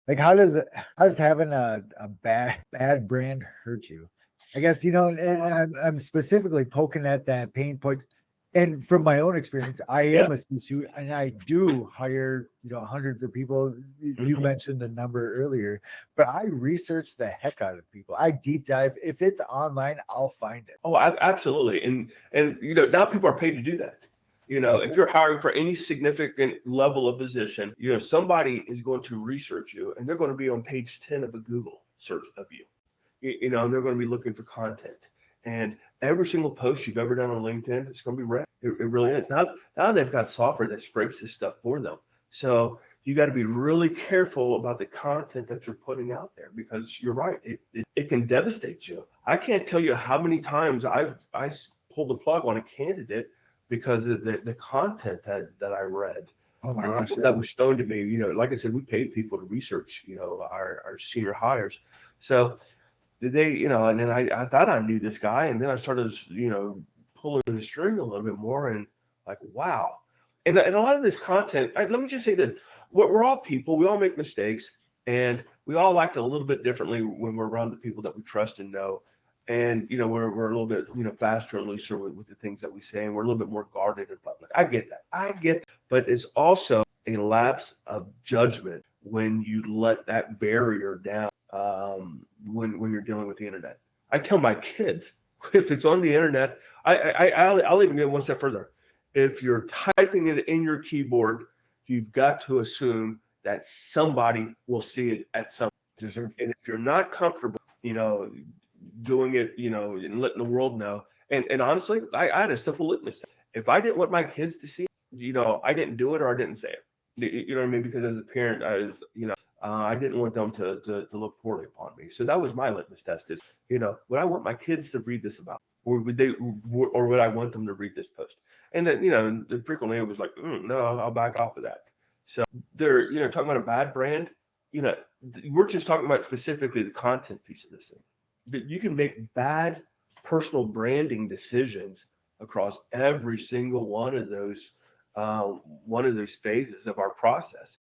Like how does having a bad brand hurt you? I guess, and I'm specifically poking at that pain point. And from my own experience, I Yeah. am a C-suite and I do hire, hundreds of people. You Hmm. mentioned the number earlier, but I research the heck out of people. I deep dive. If it's online, I'll find it. Oh, absolutely. And now people are paid to do that. If you're hiring for any significant level of position, somebody is going to research you, and they're going to be on page 10 of a Google search of you. And they're going to be looking for content. And every single post you've ever done on LinkedIn, it's going to be read. It really is. Now they've got software that scrapes this stuff for them. So you got to be really careful about the content that you're putting out there, because you're right. It can devastate you. I can't tell you how many times I pulled the plug on a candidate because of the content that I read. Oh my gosh. That was shown to me. Like I said, we paid people to research, our senior hires. So and then I thought I knew this guy, and then I started, pulling the string a little bit more, and like, wow. And a lot of this content, let me just say that we're all people, we all make mistakes, and we all act a little bit differently when we're around the people that we trust and know. And, we're a little bit, faster and looser with the things that we say, and we're a little bit more guarded in public. I get that. But it's also a lapse of judgment when you let that barrier down, when you're dealing with the internet. I tell my kids, if it's on the internet, I'll even go one step further. If you're typing it in your keyboard, you've got to assume that somebody will see it at some. Yes, sir. And if you're not comfortable, doing it, and letting the world know. And honestly, I had a simple litmus test. If I didn't want my kids to see it, I didn't do it, or I didn't say it. You know what I mean? Because as a parent, I didn't want them to look poorly upon me. So that was my litmus test: is, would I want my kids to read this about, or would I want them to read this post? And then, frequently it was like, no, I'll back off of that. So they're, talking about a bad brand. You know, we're just talking about specifically the content piece of this thing. But you can make bad personal branding decisions across every single one of those phases of our process.